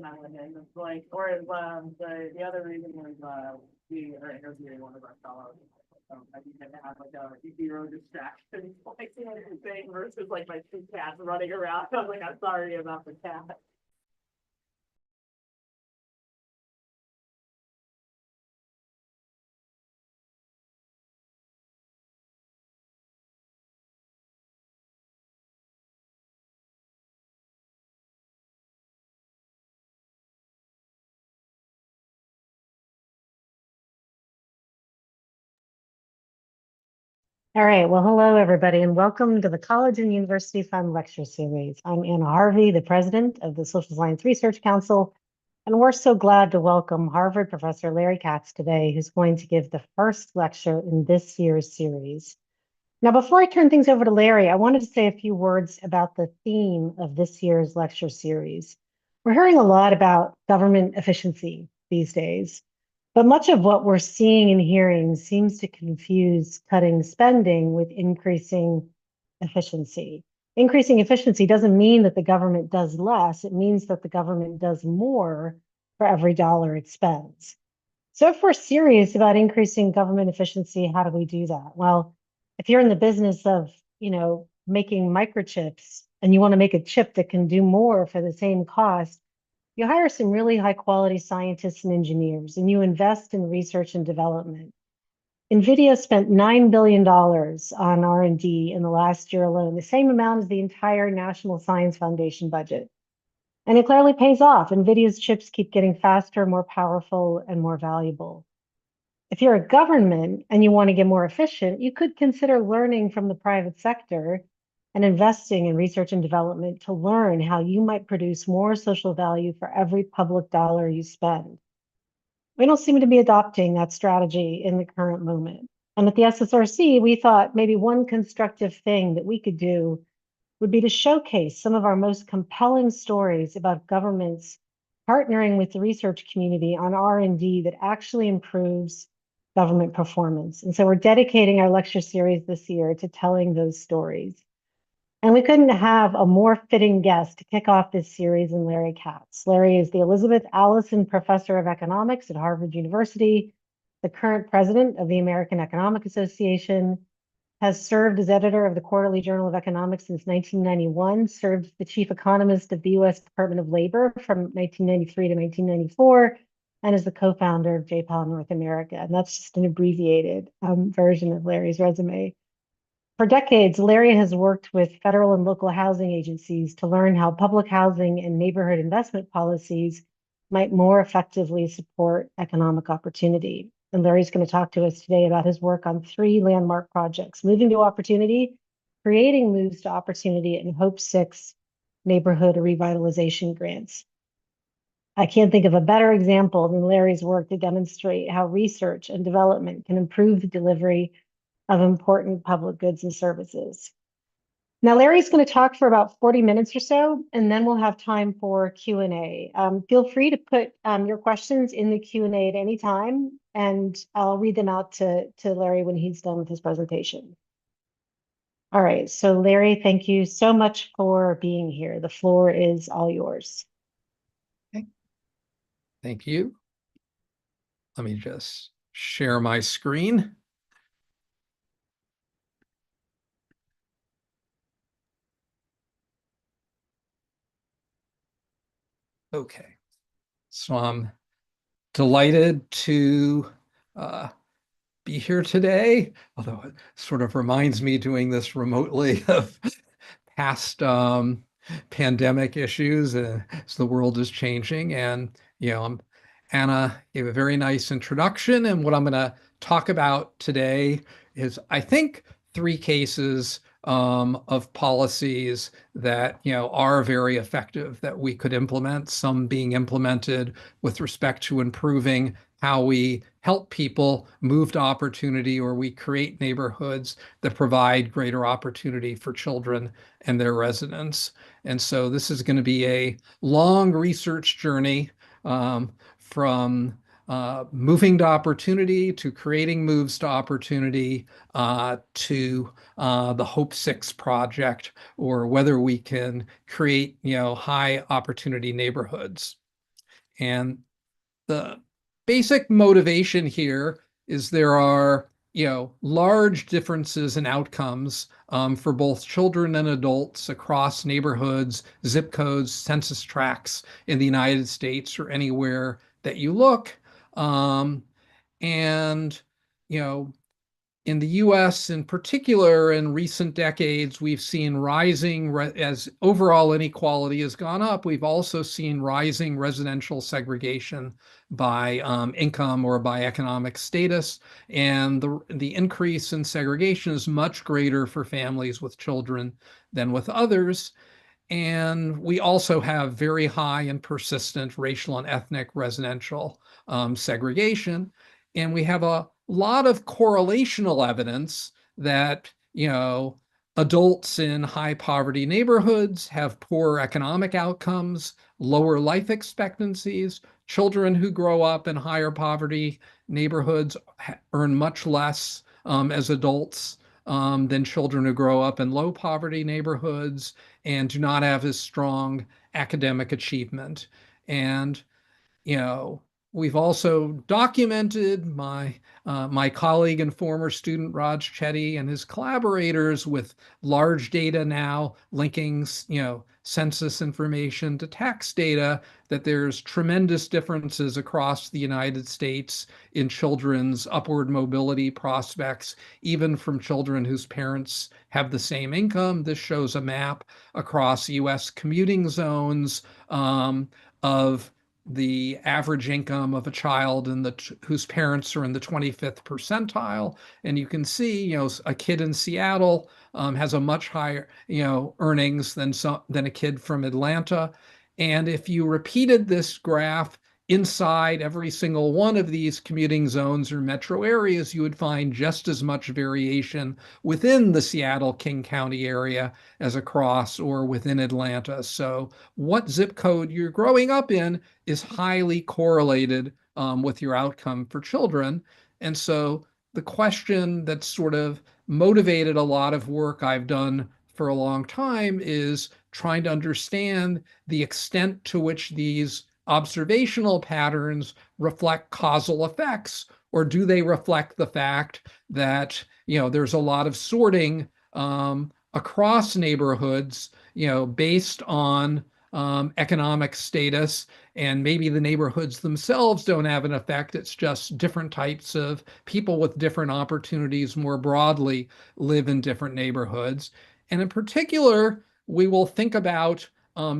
reason I went in. It's like, or the other reason was we are interviewing one of our fellows. I think I have like a zero distractions like thing versus like my two cats running around. I'm like, I'm sorry about the cat. All right. Well, hello, everybody, and welcome to the College and University Fund Lecture Series. I'm Anna Harvey, the president of the Social Science Research Council, and we're so glad to welcome Harvard professor Larry Katz today, who's going to give the first lecture in this year's series. Now, before I turn things over to Larry, I wanted to say a few words about the theme of this year's lecture series. We're hearing a lot about government efficiency these days. But much of what we're seeing and hearing seems to confuse cutting spending with increasing efficiency. Increasing efficiency doesn't mean that the government does less. It means that the government does more for every dollar it spends. So if we're serious about increasing government efficiency, how do we do that? Well, if you're in the business of, making microchips and you want to make a chip that can do more for the same cost, you hire some really high quality scientists and engineers, and you invest in research and development. NVIDIA spent $9 billion on R&D in the last year alone, the same amount as the entire National Science Foundation budget. And it clearly pays off. NVIDIA's chips keep getting faster, more powerful, and more valuable. If you're a government and you want to get more efficient, you could consider learning from the private sector and investing in research and development to learn how you might produce more social value for every public dollar you spend. We don't seem to be adopting that strategy in the current moment. And at the SSRC, we thought maybe one constructive thing that we could do would be to showcase some of our most compelling stories about governments partnering with the research community on R&D that actually improves government performance. And so we're dedicating our lecture series this year to telling those stories. And we couldn't have a more fitting guest to kick off this series than Larry Katz. Larry is the Elisabeth Allison Professor of Economics at Harvard University, the current president of the American Economic Association, has served as editor of the Quarterly Journal of Economics since 1991, served as the chief economist of the US Department of Labor from 1993 to 1994, and is the co-founder of JPAL North America. And that's just an abbreviated version of Larry's resume. For decades, Larry has worked with federal and local housing agencies to learn how public housing and neighborhood investment policies might more effectively support economic opportunity. And Larry's going to talk to us today about his work on 3 landmark projects: Moving to Opportunity, Creating Moves to Opportunity, and Hope 6 neighborhood revitalization grants. I can't think of a better example than Larry's work to demonstrate how research and development can improve the delivery of important public goods and services. Now, Larry's going to talk for about 40 minutes or so, and then we'll have time for Q&A. Feel free to put your questions in the Q&A at any time, and I'll read them out to Larry when he's done with his presentation. All right, so Larry, thank you so much for being here. The floor is all yours. Thank you. Let me just share my screen. Okay, so I'm delighted to be here today, although it sort of reminds me doing this remotely of past pandemic issues as the world is changing. And, Anna gave a very nice introduction. And what I'm going to talk about today is, I think, 3 cases of policies that, are very effective that we could implement, some being implemented with respect to improving how we help people move to opportunity, or we create neighborhoods that provide greater opportunity for children and their residents. And so this is going to be a long research journey from moving to opportunity, to creating moves to opportunity, to the Hope 6 project, or whether we can create, high opportunity neighborhoods. And the basic motivation here is there are, large differences in outcomes for both children and adults across neighborhoods, zip codes, census tracts in the United States or anywhere that you look. And, you know, in the US in particular, in recent decades, we've seen rising, as overall inequality has gone up, we've also seen rising residential segregation by income or by economic status. And the increase in segregation is much greater for families with children than with others. And we also have very high and persistent racial and ethnic residential segregation. And we have a lot of correlational evidence that, adults in high poverty neighborhoods have poor economic outcomes, lower life expectancies. Children who grow up in higher poverty neighborhoods earn much less as adults than children who grow up in low poverty neighborhoods and do not have as strong academic achievement. And, you know, we've also documented my colleague and former student Raj Chetty and his collaborators with large data now linking, census information to tax data, that there's tremendous differences across the United States in children's upward mobility prospects, even from children whose parents have the same income. This shows a map across US commuting zones of the average income of a child whose parents are in the 25th percentile. And you can see, a kid in Seattle has a much higher, earnings than a kid from Atlanta. And if you repeated this graph inside every single one of these commuting zones or metro areas, you would find just as much variation within the Seattle King County area as across or within Atlanta. So what zip code you're growing up in is highly correlated with your outcome for children. And so the question that sort of motivated a lot of work I've done for a long time is trying to understand the extent to which these observational patterns reflect causal effects, or do they reflect the fact that, there's a lot of sorting across neighborhoods, based on economic status, and maybe the neighborhoods themselves don't have an effect. It's just different types of people with different opportunities more broadly live in different neighborhoods. And in particular, we will think about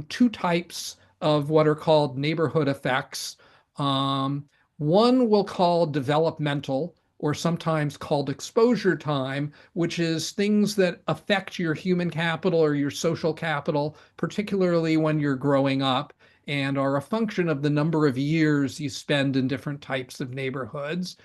two types of what are called neighborhood effects. One we'll call developmental, or sometimes called exposure time, which is things that affect your human capital or your social capital, particularly when you're growing up, and are a function of the number of years you spend in different types of neighborhoods.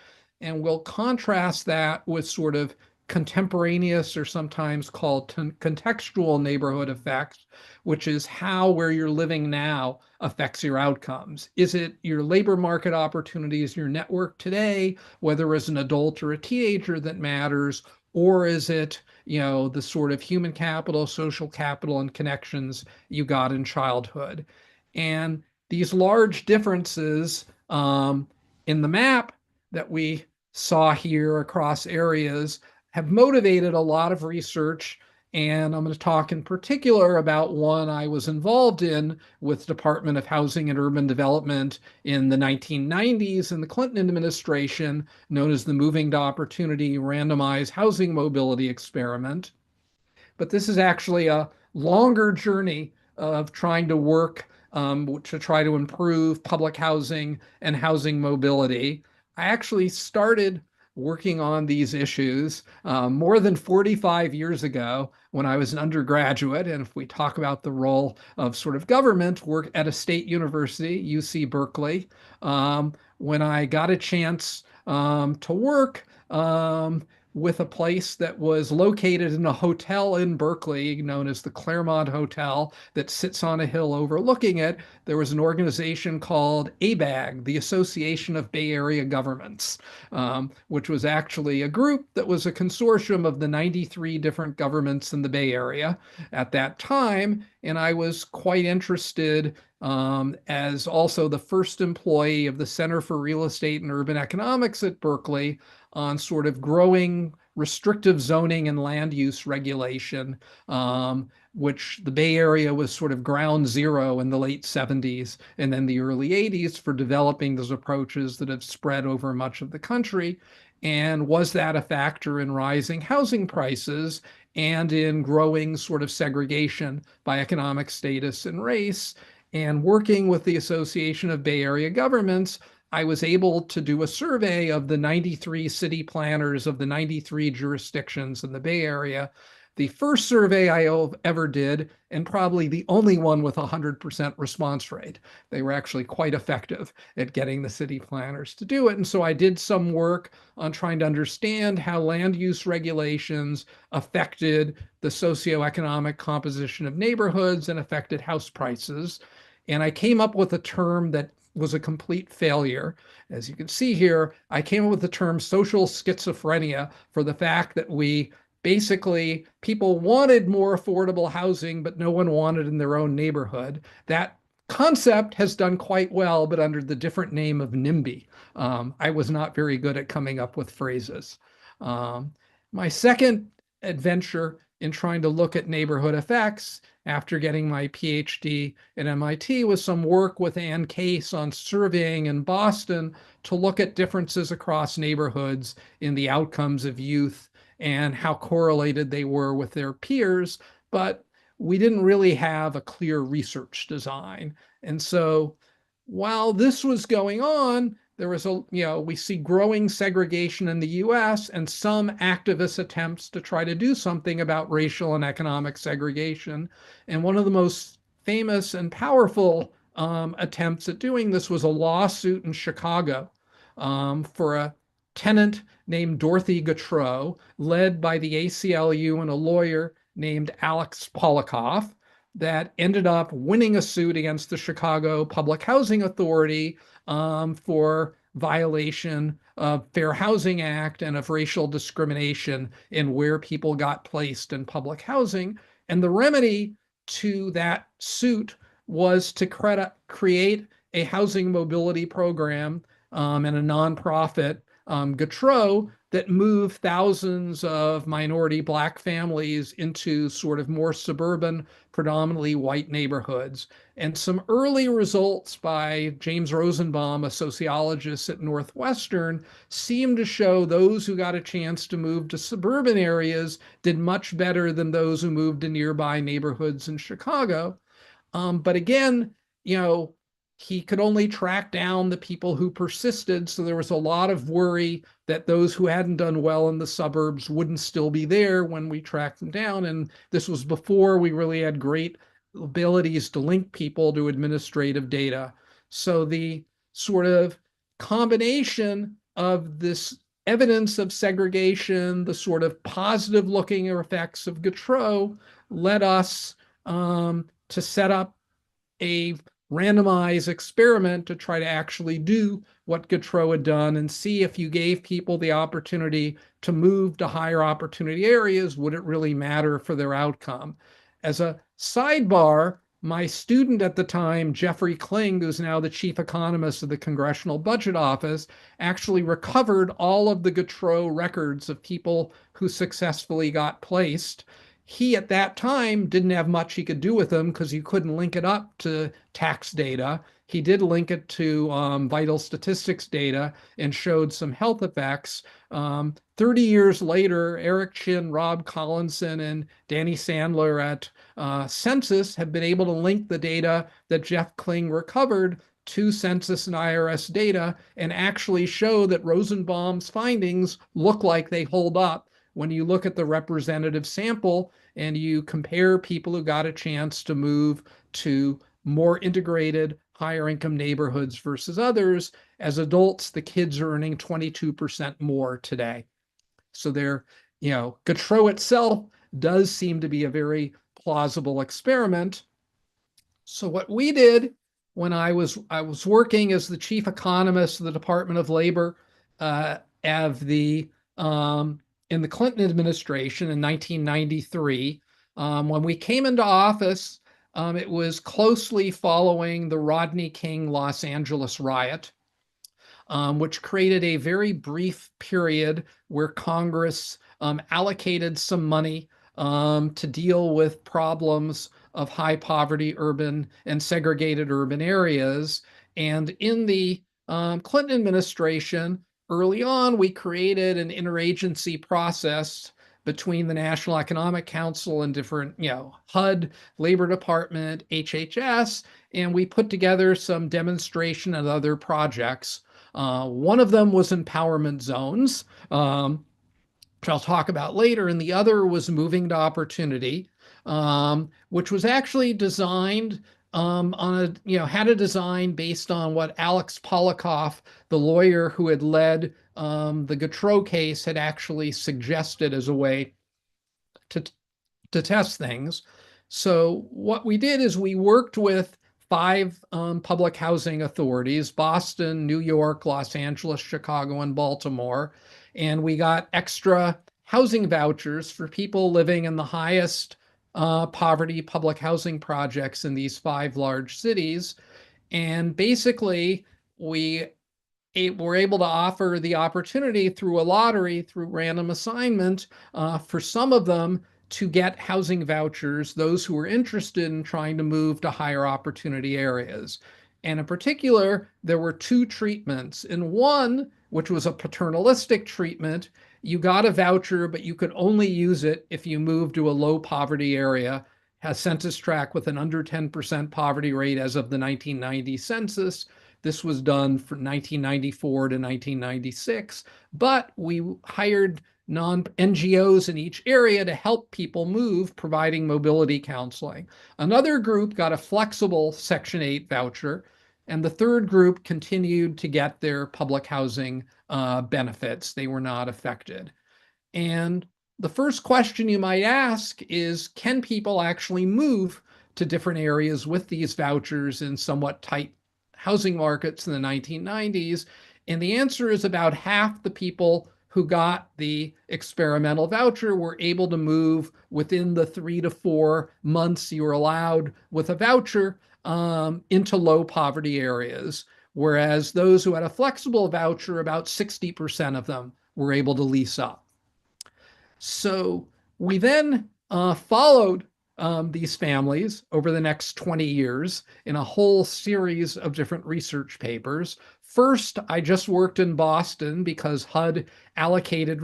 And we'll contrast that with sort of contemporaneous, or sometimes called contextual neighborhood effects, which is how where you're living now affects your outcomes. Is it your labor market opportunities, your network today, whether as an adult or a teenager, that matters? Or is it, the sort of human capital, social capital, and connections you got in childhood? And these large differences in the map that we saw here across areas have motivated a lot of research. And I'm going to talk in particular about one I was involved in with Department of Housing and Urban Development in the 1990s in the Clinton administration, known as the Moving to Opportunity Randomized Housing Mobility Experiment. But this is actually a longer journey of trying to work to try to improve public housing and housing mobility. I actually started working on these issues more than 45 years ago when I was an undergraduate. And if we talk about the role of sort of government, work at a state university, UC Berkeley, when I got a chance to work, with a place that was located in a hotel in Berkeley known as the Claremont Hotel that sits on a hill overlooking it. There was an organization called ABAG, the Association of Bay Area Governments, which was actually a group that was a consortium of the 93 different governments in the Bay Area at that time. And I was quite interested as also the first employee of the Center for Real Estate and Urban Economics at Berkeley on sort of growing restrictive zoning and land use regulation, which the Bay Area was sort of ground zero in the late 70s and then the early 80s for developing those approaches that have spread over much of the country. And was that a factor in rising housing prices and in growing sort of segregation by economic status and race? And working with the Association of Bay Area Governments, I was able to do a survey of the 93 city planners of the 93 jurisdictions in the Bay Area. The first survey I ever did, and probably the only one with 100% response rate. They were actually quite effective at getting the city planners to do it. And so I did some work on trying to understand how land use regulations affected the socioeconomic composition of neighborhoods and affected house prices. And I came up with a term that was a complete failure. As you can see here, I came up with the term social schizophrenia for the fact that basically, people wanted more affordable housing, but no one wanted in their own neighborhood. That concept has done quite well, but under the different name of NIMBY. I was not very good at coming up with phrases. My second adventure in trying to look at neighborhood effects after getting my PhD at MIT was some work with Ann Case on surveying in Boston to look at differences across neighborhoods in the outcomes of youth and how correlated they were with their peers, but we didn't really have a clear research design. And so while this was going on, there was we see growing segregation in the US and some activist attempts to try to do something about racial and economic segregation. And one of the most famous and powerful attempts at doing this was a lawsuit in Chicago for a tenant named Dorothy Gautreaux, led by the ACLU and a lawyer named Alex Polikoff, that ended up winning a suit against the Chicago Public Housing Authority for violation of Fair Housing Act and of racial discrimination in where people got placed in public housing. And the remedy to that suit was to create a housing mobility program and a nonprofit, Gautreaux, that moved thousands of minority Black families into sort of more suburban, predominantly white neighborhoods. And some early results by James Rosenbaum, a sociologist at Northwestern, seemed to show those who got a chance to move to suburban areas did much better than those who moved to nearby neighborhoods in Chicago. But again, he could only track down the people who persisted. So there was a lot of worry that those who hadn't done well in the suburbs wouldn't still be there when we tracked them down. And this was before we really had great abilities to link people to administrative data. So the sort of combination of this evidence of segregation, the sort of positive looking effects of Gautreaux, led us to set up a randomized experiment to try to actually do what Gautreaux had done and see if you gave people the opportunity to move to higher opportunity areas, would it really matter for their outcome? As a sidebar, my student at the time, Jeffrey Kling, who's now the chief economist of the Congressional Budget Office, actually recovered all of the Gautreaux records of people who successfully got placed. He, at that time, didn't have much he could do with them because you couldn't link it up to tax data. He did link it to vital statistics data and showed some health effects. 30 years later, Eric Chin, Rob Collinson, and Danny Sandler at Census have been able to link the data that Jeff Kling recovered to Census and IRS data and actually show that Rosenbaum's findings look like they hold up when you look at the representative sample and you compare people who got a chance to move to more integrated, higher income neighborhoods versus others. As adults, the kids are earning 22% more today. So Gautreaux itself does seem to be a very plausible experiment. So what we did when I was working as the chief economist of the Department of Labor of the in the Clinton administration in 1993, when we came into office, it was closely following the Rodney King Los Angeles riot, which created a very brief period where Congress allocated some money to deal with problems of high poverty urban and segregated urban areas. And in the Clinton administration, early on, we created an interagency process between the National Economic Council and different, HUD, Labor Department, HHS, and we put together some demonstration and other projects. One of them was empowerment zones, which I'll talk about later, and the other was moving to opportunity, which was actually designed had a design based on what Alex Polikoff, the lawyer who had led the Gautreaux case, had actually suggested as a way to test things. So what we did is we worked with 5 public housing authorities: Boston, New York, Los Angeles, Chicago, and Baltimore. And we got extra housing vouchers for people living in the highest poverty public housing projects in these 5 large cities. And basically, we were able to offer the opportunity through a lottery, through random assignment, for some of them to get housing vouchers, those who were interested in trying to move to higher opportunity areas. And in particular, there were 2 treatments. In one, which was a paternalistic treatment, you got a voucher, but you could only use it if you moved to a low poverty area, a census tract with an under 10% poverty rate as of the 1990 census. This was done from 1994 to 1996, but we hired non-NGOs in each area to help people move, providing mobility counseling. Another group got a flexible Section 8 voucher, and the third group continued to get their public housing benefits. They were not affected. And the first question you might ask is, can people actually move to different areas with these vouchers in somewhat tight housing markets in the 1990s? And the answer is about half the people who got the experimental voucher were able to move within the 3 to 4 months you were allowed with a voucher into low poverty areas. Whereas those who had a flexible voucher, about 60% of them were able to lease up. So we then followed these families over the next 20 years in a whole series of different research papers. First, I just worked in Boston because HUD allocated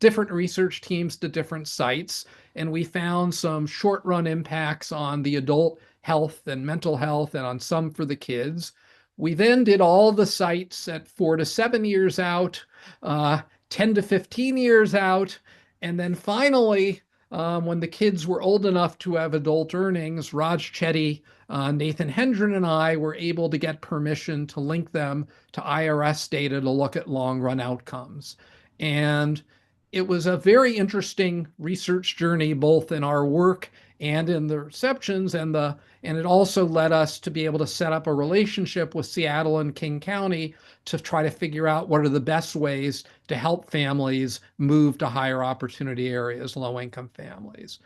different research teams to different sites, and we found some short-run impacts on the adult health and mental health and on some for the kids. We then did all the sites at 4 to 7 years out, 10 to 15 years out, and then finally, when the kids were old enough to have adult earnings, Raj Chetty, Nathan Hendren, and I were able to get permission to link them to IRS data to look at long-run outcomes. And it was a very interesting research journey, both in our work and in the receptions, and it also led us to be able to set up a relationship with Seattle and King County to try to figure out what are the best ways to help families move to higher opportunity areas, low-income families.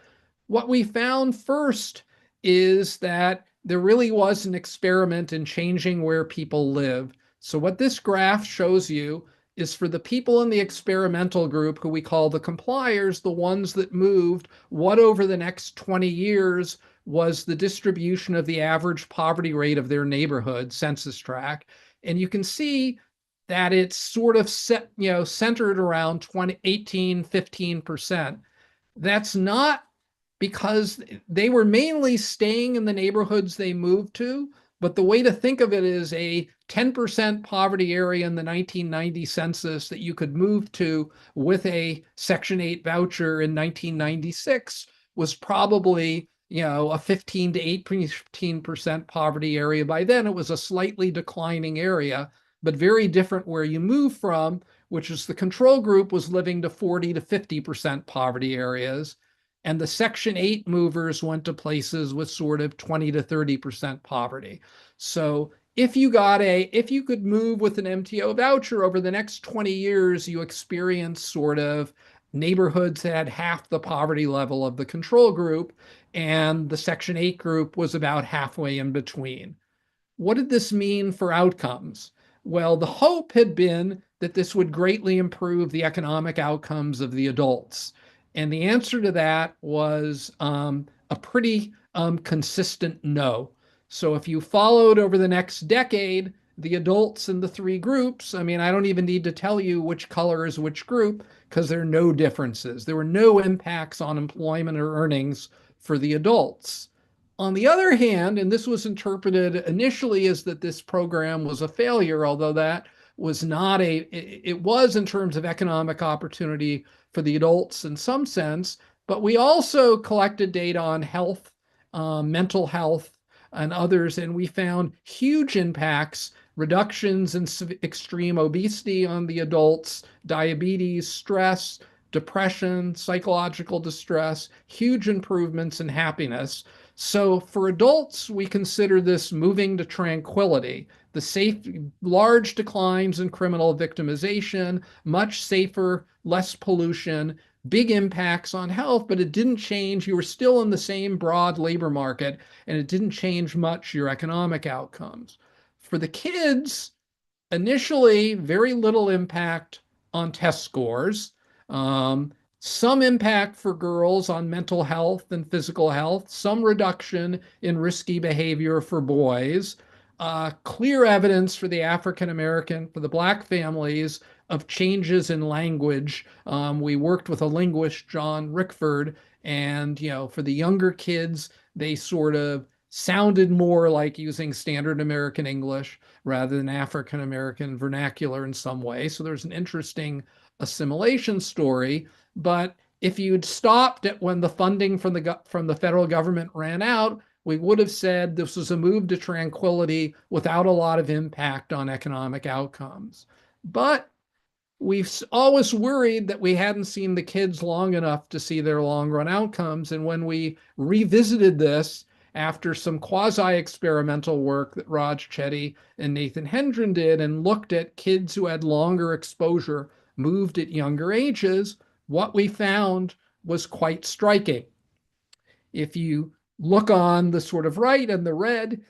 What we found first is that there really was an experiment in changing where people live. So what this graph shows you is for the people in the experimental group, who we call the compliers, the ones that moved, what over the next 20 years was the distribution of the average poverty rate of their neighborhood census tract. And you can see that it's sort of centered around 15%. That's not because they were mainly staying in the neighborhoods they moved to, but the way to think of it is a 10% poverty area in the 1990 census that you could move to with a Section 8 voucher in 1996 was probably, a 15 to 18% poverty area. By then, it was a slightly declining area, but very different where you move from, which is the control group, was living to 40 to 50% poverty areas. And the Section 8 movers went to places with sort of 20 to 30% poverty. So if you could move with an MTO voucher over the next 20 years, you experience sort of neighborhoods that had half the poverty level of the control group, and the Section 8 group was about halfway in between. What did this mean for outcomes? Well, the hope had been that this would greatly improve the economic outcomes of the adults. And the answer to that was a pretty consistent no. So if you followed over the next decade, the adults in the three groups, I mean, I don't even need to tell you which color is which group because there are no differences. There were no impacts on employment or earnings for the adults. On the other hand, and this was interpreted initially as that this program was a failure, although that was not it was in terms of economic opportunity for the adults in some sense, but we also collected data on health, mental health, and others, and we found huge impacts, reductions in extreme obesity on the adults, diabetes, stress, depression, psychological distress, huge improvements in happiness. So for adults, we consider this moving to tranquility, large declines in criminal victimization, much safer, less pollution, big impacts on health, but it didn't change. You were still in the same broad labor market, and it didn't change much your economic outcomes. For the kids, initially, very little impact on test scores. Some impact for girls on mental health and physical health, some reduction in risky behavior for boys, clear evidence for the for the Black families of changes in language. We worked with a linguist, John Rickford, and for the younger kids, they sort of sounded more like using standard American English rather than African American vernacular in some way. So there's an interesting assimilation story. But if you'd stopped at when the funding from the federal government ran out, we would have said this was a move to tranquility without a lot of impact on economic outcomes. But we've always worried that we hadn't seen the kids long enough to see their long-run outcomes. And when we revisited this after some quasi-experimental work that Raj Chetty and Nathan Hendren did and looked at kids who had longer exposure, moved at younger ages, what we found was quite striking. If you look on the sort of right and the red,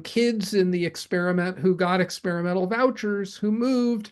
kids in the experiment who got experimental vouchers, who moved,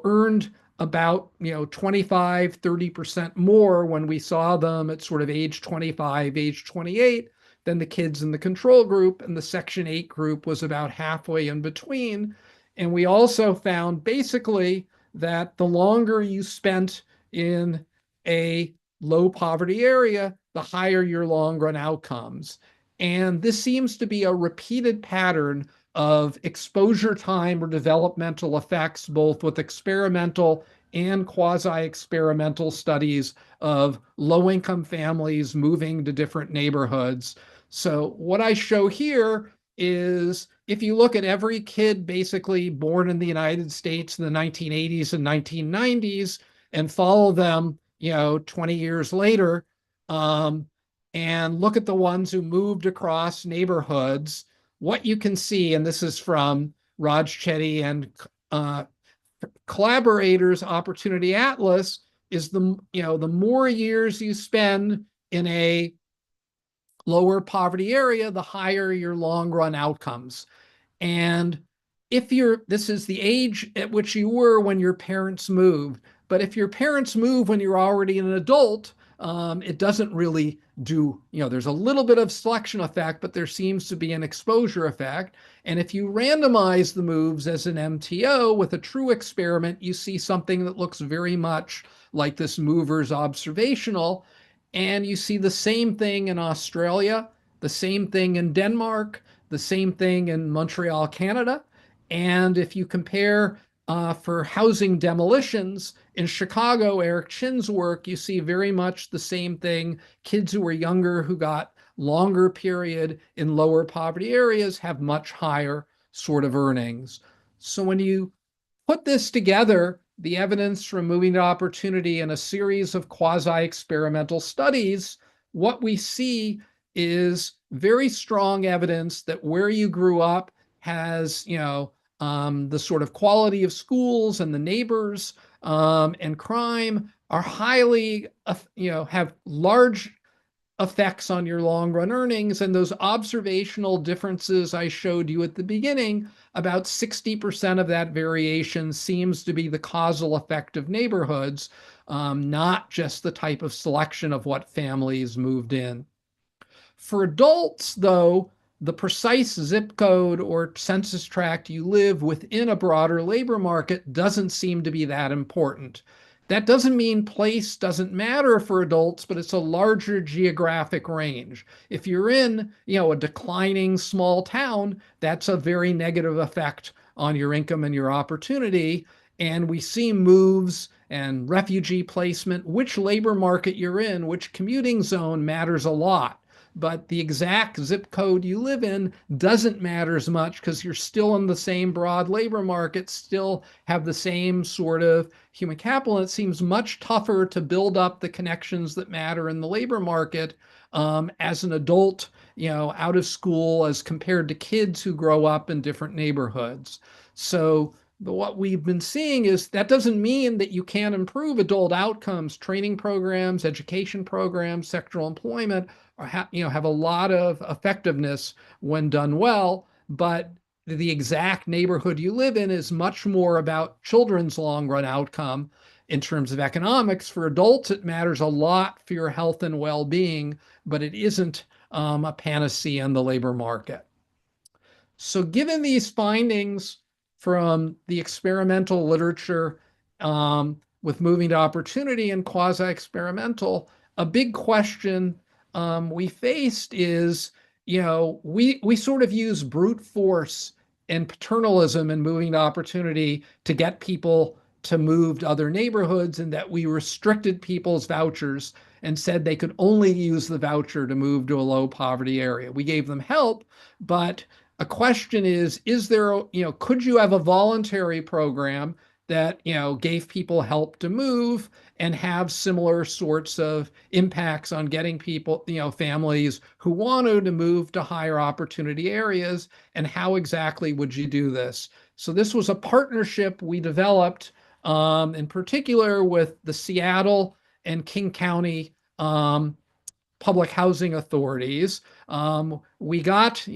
earned about 25, 30% more when we saw them at sort of age 25, age 28 than the kids in the control group, and the Section 8 group was about halfway in between. And we also found basically that the longer you spent in a low poverty area, the higher your long run outcomes. And this seems to be a repeated pattern of exposure time or developmental effects, both with experimental and quasi-experimental studies of low-income families moving to different neighborhoods. So what I show here is if you look at every kid basically born in the United States in the 1980s and 1990s and follow them, 20 years later, and look at the ones who moved across neighborhoods, what you can see, and this is from Raj Chetty and collaborators' Opportunity Atlas, is the more years you spend in a lower poverty area, the higher your long run outcomes. And this is the age at which you were when your parents moved. But if your parents move when you're already an adult, it doesn't really do, there's a little bit of selection effect, but there seems to be an exposure effect. And if you randomize the moves as an MTO with a true experiment, you see something that looks very much like this mover's observational. And you see the same thing in Australia, the same thing in Denmark, the same thing in Montreal, Canada. And if you compare for housing demolitions in Chicago, Eric Chin's work, you see very much the same thing. Kids who were younger, who got longer period in lower poverty areas, have much higher sort of earnings. So when you put this together, the evidence from moving to opportunity in a series of quasi-experimental studies, what we see is very strong evidence that where you grew up has, the sort of quality of schools and the neighbors and crime are highly, have large effects on your long run earnings. And those observational differences I showed you at the beginning, about 60% of that variation seems to be the causal effect of neighborhoods, not just the type of selection of what families moved in. For adults, though, the precise zip code or census tract you live within a broader labor market doesn't seem to be that important. That doesn't mean place doesn't matter for adults, but it's a larger geographic range. If you're in, a declining small town, that's a very negative effect on your income and your opportunity. And we see moves and refugee placement, which labor market you're in, which commuting zone matters a lot. But the exact zip code you live in doesn't matter as much because you're still in the same broad labor market, still have the same sort of human capital. It seems much tougher to build up the connections that matter in the labor market as an adult, out of school as compared to kids who grow up in different neighborhoods. So what we've been seeing is that doesn't mean that you can't improve adult outcomes. Training programs, education programs, sectoral employment have a lot of effectiveness when done well, but the exact neighborhood you live in is much more about children's long run outcome in terms of economics. For adults, it matters a lot for your health and well-being, but it isn't a panacea in the labor market. So given these findings from the experimental literature with moving to opportunity and quasi-experimental, a big question we faced is, we sort of use brute force and paternalism in moving to opportunity to get people to move to other neighborhoods, and that we restricted people's vouchers and said they could only use the voucher to move to a low poverty area. We gave them help, but a question is there, could you have a voluntary program that, gave people help to move and have similar sorts of impacts on getting people, families who wanted to move to higher opportunity areas, and how exactly would you do this? So this was a partnership we developed in particular with the Seattle and King County public housing authorities. We got,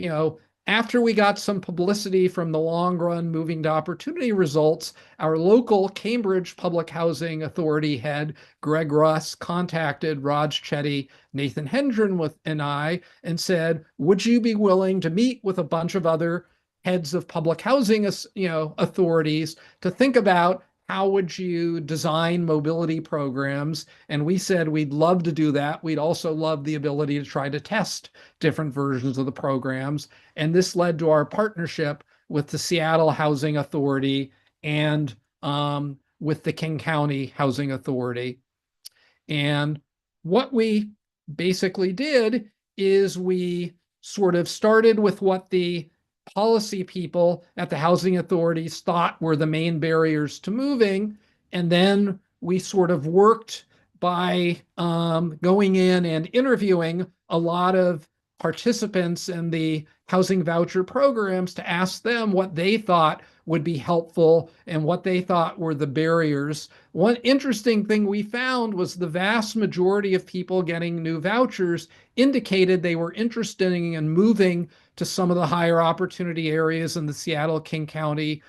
after we got some publicity from the long run moving to opportunity results, our local Cambridge Public Housing Authority head, Greg Russ, contacted Raj Chetty, Nathan Hendren and I, and said, would you be willing to meet with a bunch of other heads of public housing, authorities to think about how would you design mobility programs? And we said we'd love to do that. We'd also love the ability to try to test different versions of the programs. And this led to our partnership with the Seattle Housing Authority and with the King County Housing Authority. And what we basically did is we sort of started with what the policy people at the housing authorities thought were the main barriers to moving. And then we sort of worked by going in and interviewing a lot of participants in the housing voucher programs to ask them what they thought would be helpful and what they thought were the barriers. One interesting thing we found was the vast majority of people getting new vouchers indicated they were interested in moving to some of the higher opportunity areas in the Seattle King County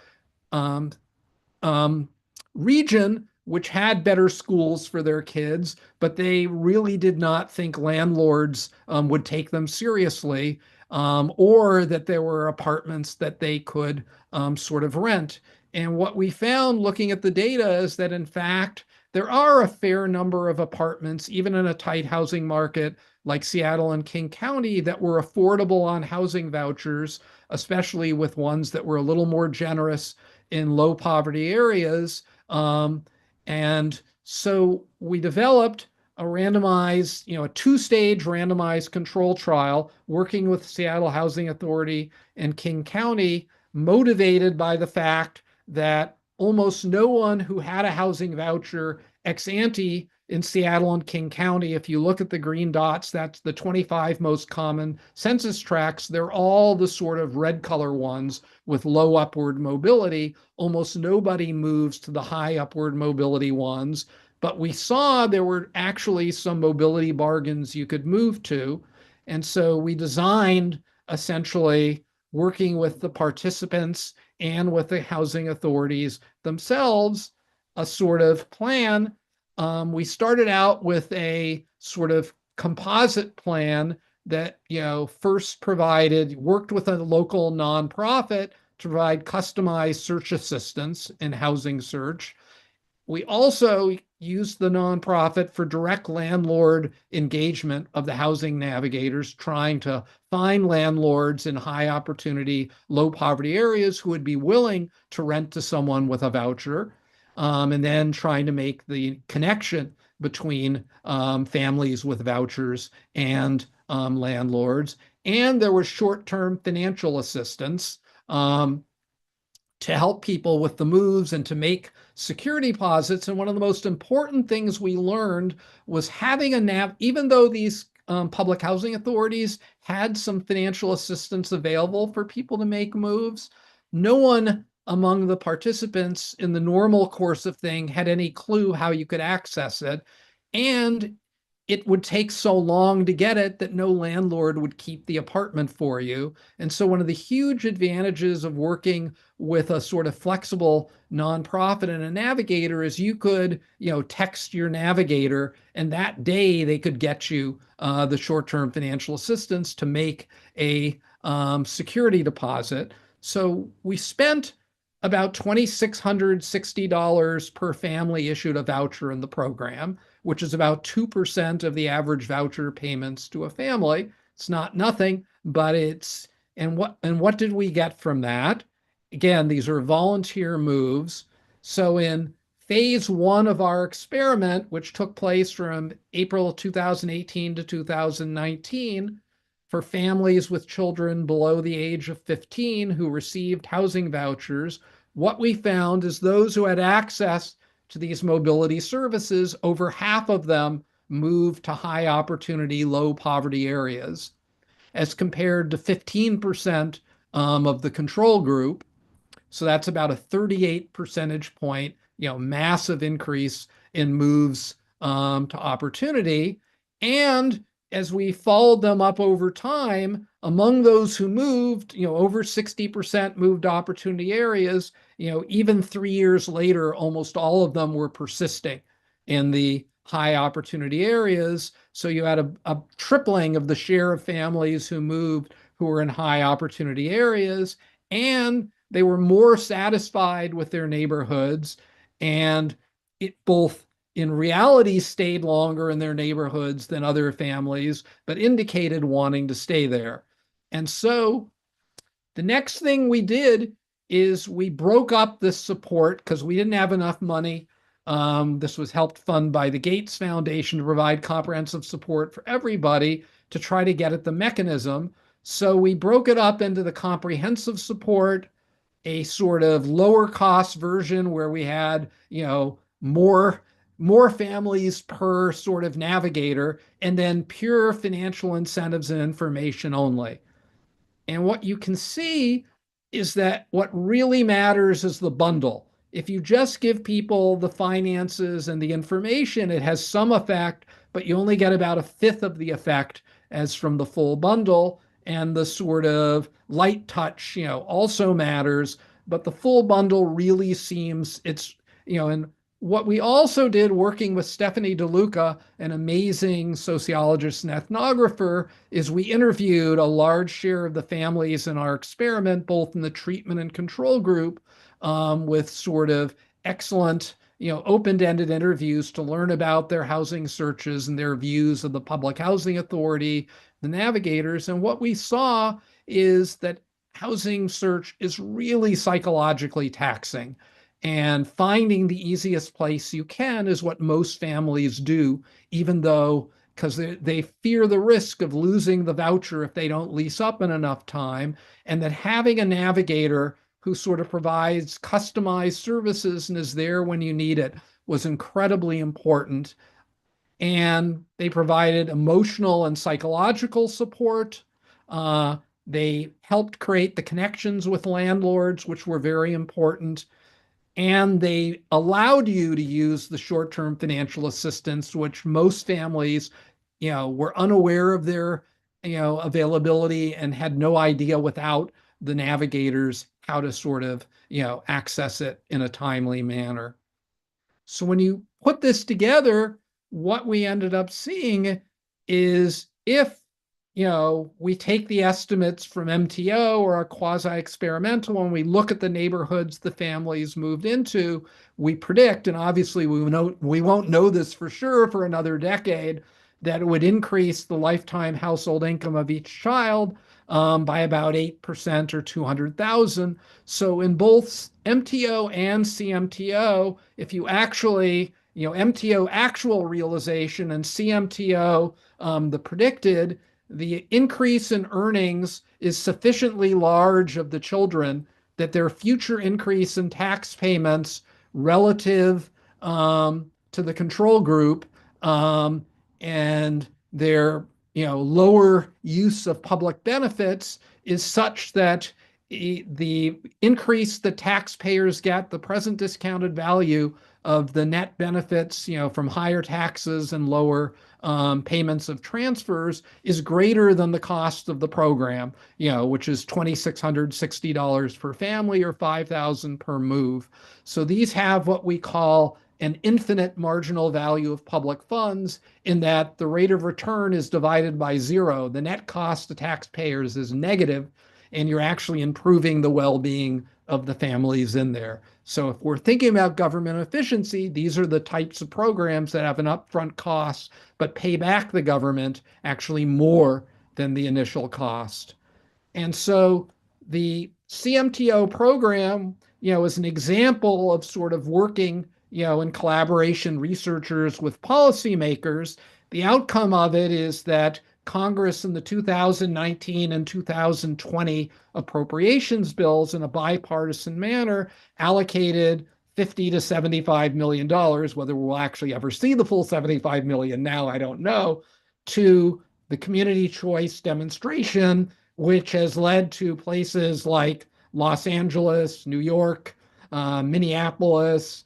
region, which had better schools for their kids, but they really did not think landlords would take them seriously, or that there were apartments that they could sort of rent. And what we found looking at the data is that, in fact, there are a fair number of apartments, even in a tight housing market like Seattle and King County, that were affordable on housing vouchers, especially with ones that were a little more generous in low poverty areas. And so we developed a randomized, a two-stage randomized control trial working with Seattle Housing Authority and King County, motivated by the fact that almost no one who had a housing voucher ex ante in Seattle and King County. If you look at the green dots, that's the 25 most common census tracts. They're all the sort of red color ones with low upward mobility. Almost nobody moves to the high upward mobility ones. But we saw there were actually some mobility bargains you could move to. And so we designed, essentially working with the participants and with the housing authorities themselves, a sort of plan. We started out with a sort of composite plan that, first worked with a local nonprofit to provide customized search assistance in housing search. We also used the nonprofit for direct landlord engagement of the housing navigators, trying to find landlords in high opportunity, low poverty areas who would be willing to rent to someone with a voucher, and then trying to make the connection between families with vouchers and landlords. And there was short-term financial assistance to help people with the moves and to make security deposits. And one of the most important things we learned was having even though these public housing authorities had some financial assistance available for people to make moves, no one among the participants in the normal course of thing had any clue how you could access it. And it would take so long to get it that no landlord would keep the apartment for you. And so one of the huge advantages of working with a sort of flexible nonprofit and a navigator is you could, text your navigator, and that day they could get you the short-term financial assistance to make a security deposit. So we spent about $2,660 per family issued a voucher in the program, which is about 2% of the average voucher payments to a family. It's not nothing, but and what did we get from that? Again, these are volunteer moves. So in phase one of our experiment, which took place from April 2018 to 2019, for families with children below the age of 15 who received housing vouchers, what we found is those who had access to these mobility services, over half of them moved to high opportunity, low poverty areas, as compared to 15% of the control group. So that's about a 38 percentage point, massive increase in moves to opportunity. And as we followed them up over time, among those who moved, over 60% moved to opportunity areas. Even 3 years later, almost all of them were persisting in the high opportunity areas. So you had a tripling of the share of families who moved who were in high opportunity areas, and they were more satisfied with their neighborhoods, and it both in reality stayed longer in their neighborhoods than other families, but indicated wanting to stay there. And so the next thing we did is we broke up this support because we didn't have enough money. This was helped fund by the Gates Foundation to provide comprehensive support for everybody to try to get at the mechanism. So we broke it up into the comprehensive support, a sort of lower cost version where we had, more families per sort of navigator, and then pure financial incentives and information only. And what you can see is that what really matters is the bundle. If you just give people the finances and the information, it has some effect, but you only get about a fifth of the effect as from the full bundle. And the sort of light touch, also matters, but the full bundle really seems and what we also did working with Stephanie DeLuca, an amazing sociologist and ethnographer, is we interviewed a large share of the families in our experiment, both in the treatment and control group, with sort of excellent, open-ended interviews to learn about their housing searches and their views of the Public Housing Authority, the navigators. And what we saw is that housing search is really psychologically taxing. And finding the easiest place you can is what most families do, even though, because they fear the risk of losing the voucher if they don't lease up in enough time, and that having a navigator who sort of provides customized services and is there when you need it, was incredibly important. And they provided emotional and psychological support. They helped create the connections with landlords, which were very important. And they allowed you to use the short-term financial assistance, which most families, were unaware of their, availability and had no idea without the navigators how to sort of, access it in a timely manner. So when you put this together, what we ended up seeing is if we take the estimates from MTO or a quasi-experimental, and we look at the neighborhoods the families moved into, we predict, and obviously we won't know this for sure for another decade, that it would increase the lifetime household income of each child by about 8% or 200,000. So in both MTO and CMTO, if you actually, MTO actual realization and CMTO, the predicted, the increase in earnings is sufficiently large of the children that their future increase in tax payments relative to the control group and their lower use of public benefits is such that the increase the taxpayers get, the present discounted value of the net benefits, from higher taxes and lower payments of transfers is greater than the cost of the program, which is $2,660 per family or $5,000 per move. So these have what we call an infinite marginal value of public funds, in that the rate of return is divided by zero. The net cost to taxpayers is negative, and you're actually improving the well-being of the families in there. So if we're thinking about government efficiency, these are the types of programs that have an upfront cost, but pay back the government actually more than the initial cost. And so the CMTO program, is an example of sort of working, in collaboration, researchers with policymakers. The outcome of it is that Congress in the 2019 and 2020 appropriations bills, in a bipartisan manner, allocated $50 to $75 million, whether we'll actually ever see the full 75 million now, I don't know, to the community choice demonstration, which has led to places like Los Angeles, New York, Minneapolis,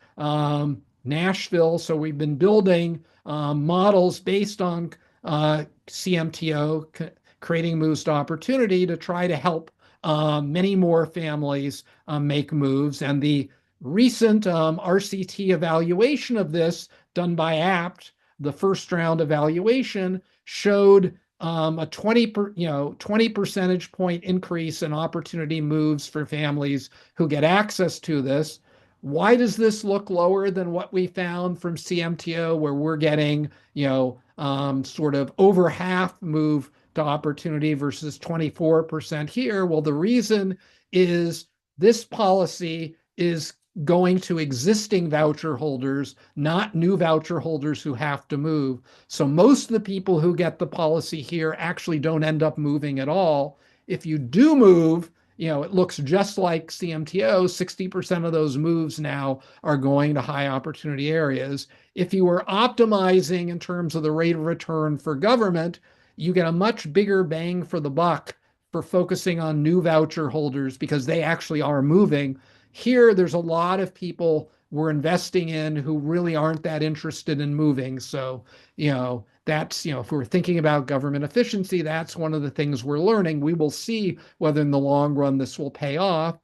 Nashville. So we've been building models based on CMTO, creating moves to opportunity, to try to help many more families make moves. And the recent RCT evaluation of this done by APT, the first round evaluation, showed a 20 percentage point increase in opportunity moves for families who get access to this. Why does this look lower than what we found from CMTO, where we're getting, sort of over half move to opportunity versus 24% here? Well, the reason is this policy is going to existing voucher holders, not new voucher holders who have to move. So most of the people who get the policy here actually don't end up moving at all. If you do move, it looks just like CMTO. 60% of those moves now are going to high opportunity areas. If you were optimizing in terms of the rate of return for government, you get a much bigger bang for the buck for focusing on new voucher holders, because they actually are moving. Here, there's a lot of people we're investing in who really aren't that interested in moving. So, that's, if we're thinking about government efficiency, that's one of the things we're learning. We will see whether in the long run this will pay off.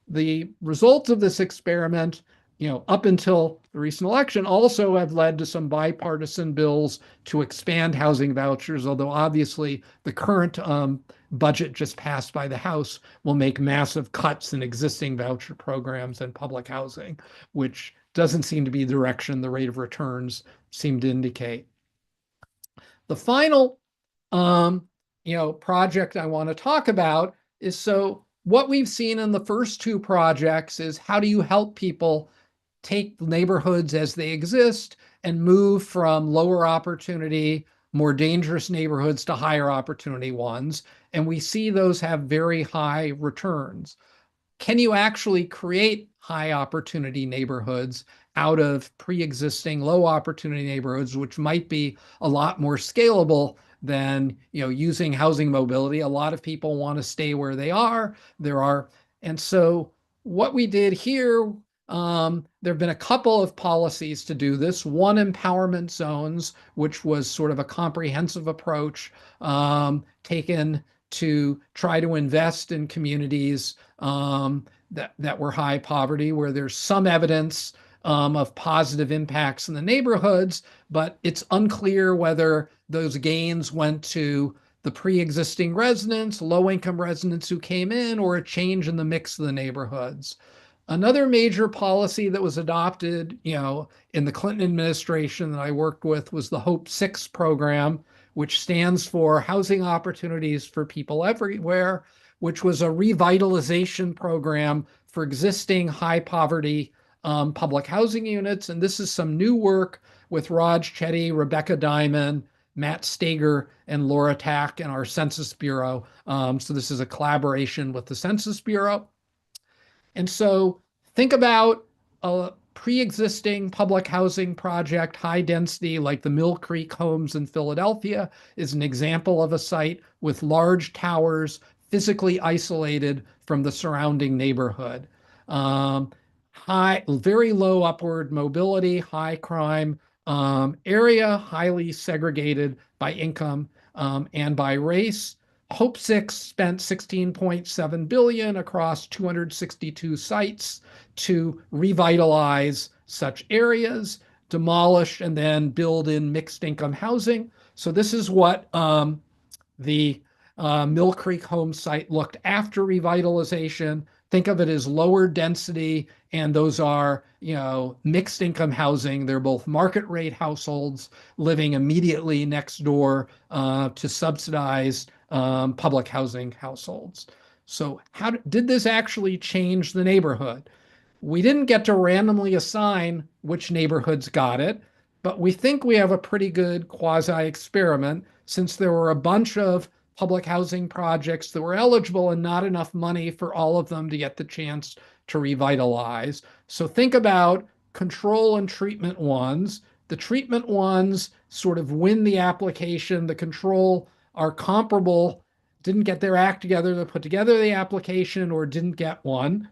The results of this experiment, up until the recent election, also have led to some bipartisan bills to expand housing vouchers, although obviously the current budget just passed by the House will make massive cuts in existing voucher programs and public housing, which doesn't seem to be the direction the rate of returns seem to indicate. The final project I want to talk about is, so what we've seen in the first two projects is, how do you help people take neighborhoods as they exist and move from lower opportunity, more dangerous neighborhoods to higher opportunity ones? And we see those have very high returns. can you actually create high opportunity neighborhoods out of pre-existing low opportunity neighborhoods, which might be a lot more scalable than, using housing mobility. A lot of people want to stay where they are. And so what we did here, there have been a couple of policies to do this. One, empowerment zones, which was sort of a comprehensive approach taken to try to invest in communities that were high poverty, where there's some evidence of positive impacts in the neighborhoods, but it's unclear whether those gains went to the pre-existing residents, low-income residents who came in, or a change in the mix of the neighborhoods. Another major policy that was adopted, in the Clinton administration that I worked with was the Hope 6 program, which stands for Housing Opportunities for People Everywhere, which was a revitalization program for existing high poverty public housing units. And this is some new work with Raj Chetty, Rebecca Diamond, Matt Stager, and Laura Tack and our Census Bureau. So this is a collaboration with the Census Bureau. And so think about a pre-existing public housing project, high density, like the Mill Creek Homes in Philadelphia is an example of a site with large towers physically isolated from the surrounding neighborhood. Very low upward mobility, high crime area, highly segregated by income and by race. Hope 6 spent $16.7 billion across 262 sites to revitalize such areas, demolish, and then build in mixed income housing. So this is what the Mill Creek home site looked after revitalization. Think of it as lower density, and those are, mixed income housing. They're both market rate households living immediately next door to subsidized public housing households. So how did this actually change the neighborhood? We didn't get to randomly assign which neighborhoods got it, but we think we have a pretty good quasi-experiment, since there were a bunch of public housing projects that were eligible and not enough money for all of them to get the chance to revitalize. So think about control and treatment ones. The treatment ones sort of win the application. The control are comparable, didn't get their act together to put together the application, or didn't get one.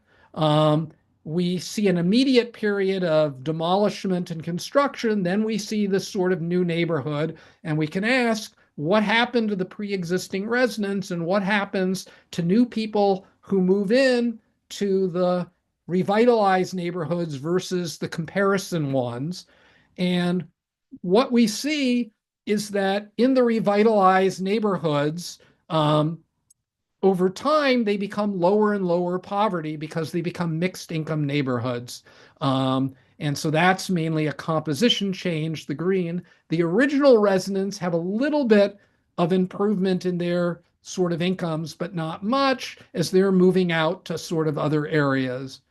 We see an immediate period of demolishment and construction. Then we see this sort of new neighborhood, and we can ask, what happened to the pre-existing residents, and what happens to new people who move in to the revitalized neighborhoods versus the comparison ones? And what we see is that in the revitalized neighborhoods, over time, they become lower and lower poverty because they become mixed income neighborhoods. And so that's mainly a composition change, the green. The original residents have a little bit of improvement in their sort of incomes, but not much, as they're moving out to sort of other areas.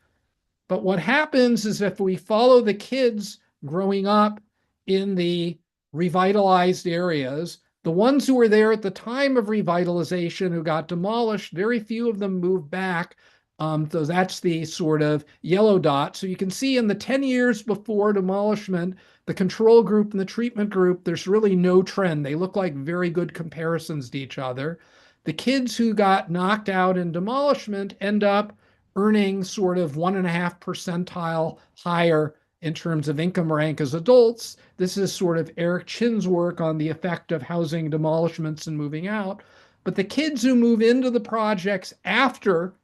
But what happens is, if we follow the kids growing up in the revitalized areas, the ones who were there at the time of revitalization who got demolished, very few of them moved back. So that's the sort of yellow dot. So you can see in the 10 years before demolishment, the control group and the treatment group, there's really no trend. They look like very good comparisons to each other. The kids who got knocked out in demolishment end up earning sort of 1.5 percentile higher in terms of income rank as adults. This is sort of Eric Chin's work on the effect of housing demolishments and moving out. But the kids who move into the projects after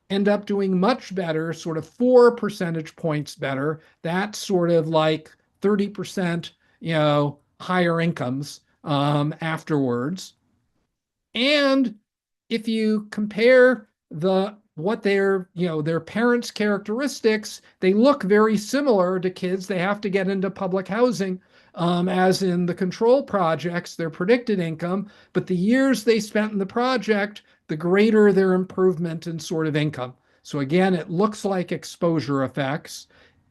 end up doing much better, sort of 4 percentage points better. That's sort of like 30%, higher incomes afterwards. And if you compare what their parents' characteristics, they look very similar to kids. They have to get into public housing, as in the control projects, their predicted income, but the years they spent in the project, the greater their improvement in sort of income. So again, it looks like exposure effects.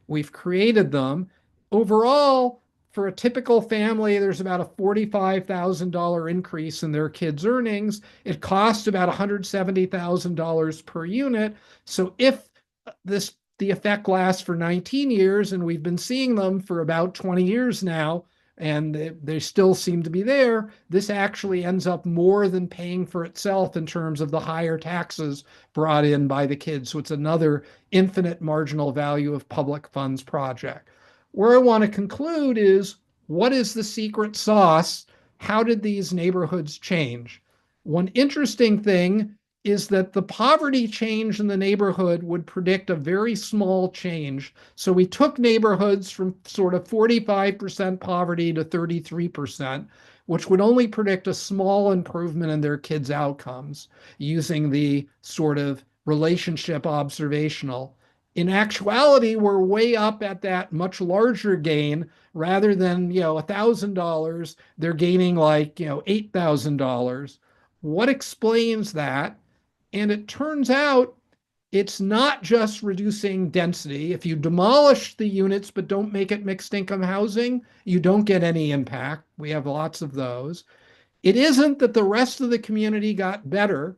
We've created them. Overall, for a typical family, there's about a $45,000 increase in their kids' earnings. It costs about $170,000 per unit. So if the effect lasts for 19 years, and we've been seeing them for about 20 years now, and they still seem to be there, this actually ends up more than paying for itself in terms of the higher taxes brought in by the kids. So it's another infinite marginal value of public funds project. Where I want to conclude is, what is the secret sauce? How did these neighborhoods change? One interesting thing is that the poverty change in the neighborhood would predict a very small change. So we took neighborhoods from sort of 45% poverty to 33%, which would only predict a small improvement in their kids' outcomes using the sort of relationship observational. In actuality, we're way up at that much larger gain. Rather than, $1,000, they're gaining like, $8,000. What explains that? And it turns out it's not just reducing density. If you demolish the units but don't make it mixed income housing, you don't get any impact. We have lots of those. It isn't that the rest of the community got better,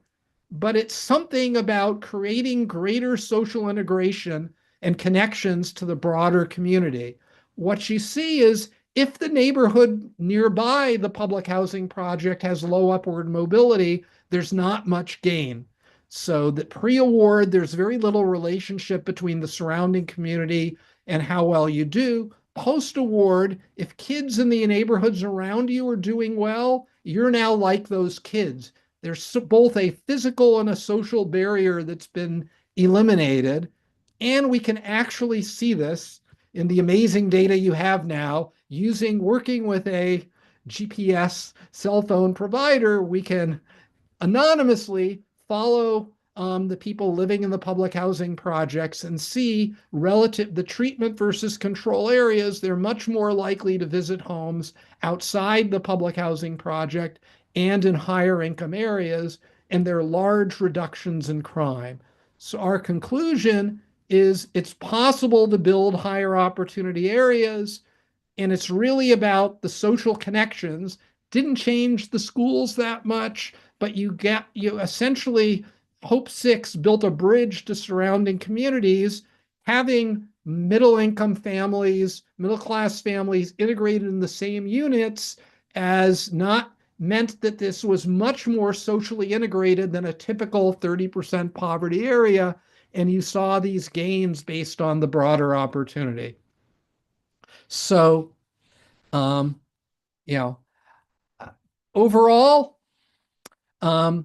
but it's something about creating greater social integration and connections to the broader community. What you see is, if the neighborhood nearby the public housing project has low upward mobility, there's not much gain. So that pre-award, there's very little relationship between the surrounding community and how well you do. Post-award, if kids in the neighborhoods around you are doing well, you're now like those kids. There's both a physical and a social barrier that's been eliminated. And we can actually see this in the amazing data you have now. Working with a GPS cell phone provider, we can anonymously follow the people living in the public housing projects and see relative the treatment versus control areas. They're much more likely to visit homes outside the public housing project and in higher income areas, and there are large reductions in crime. So our conclusion is, it's possible to build higher opportunity areas, and it's really about the social connections. Didn't change the schools that much, but you essentially, Hope 6 built a bridge to surrounding communities, having middle income families, middle class families integrated in the same units, as not meant that this was much more socially integrated than a typical 30% poverty area. And you saw these gains based on the broader opportunity. So, you know, overall, I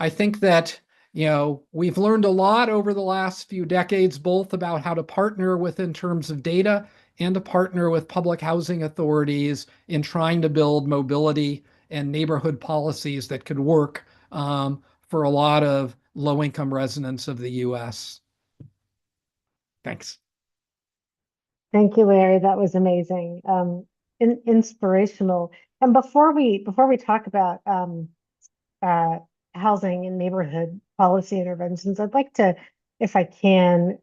think that, we've learned a lot over the last few decades, both about how to partner with in terms of data and to partner with public housing authorities in trying to build mobility and neighborhood policies that could work for a lot of low-income residents of the U.S. Thanks. Thank you, Larry. That was amazing. Inspirational. And before we talk about housing and neighborhood policy interventions, I'd like to, if I can,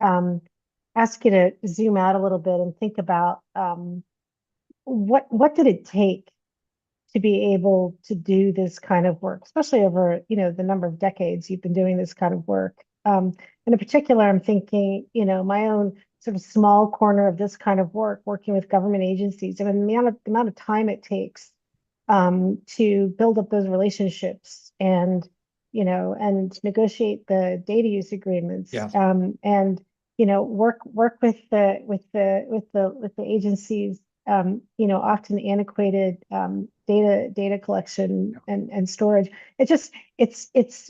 ask you to zoom out a little bit and think about what did it take to be able to do this kind of work, especially over the number of decades you've been doing this kind of work. And in particular, I'm thinking, my own sort of small corner of this kind of work, working with government agencies, and the amount of time it takes to build up those relationships and negotiate the data use agreements. Yes. And work with the agencies, often antiquated data collection and storage. It's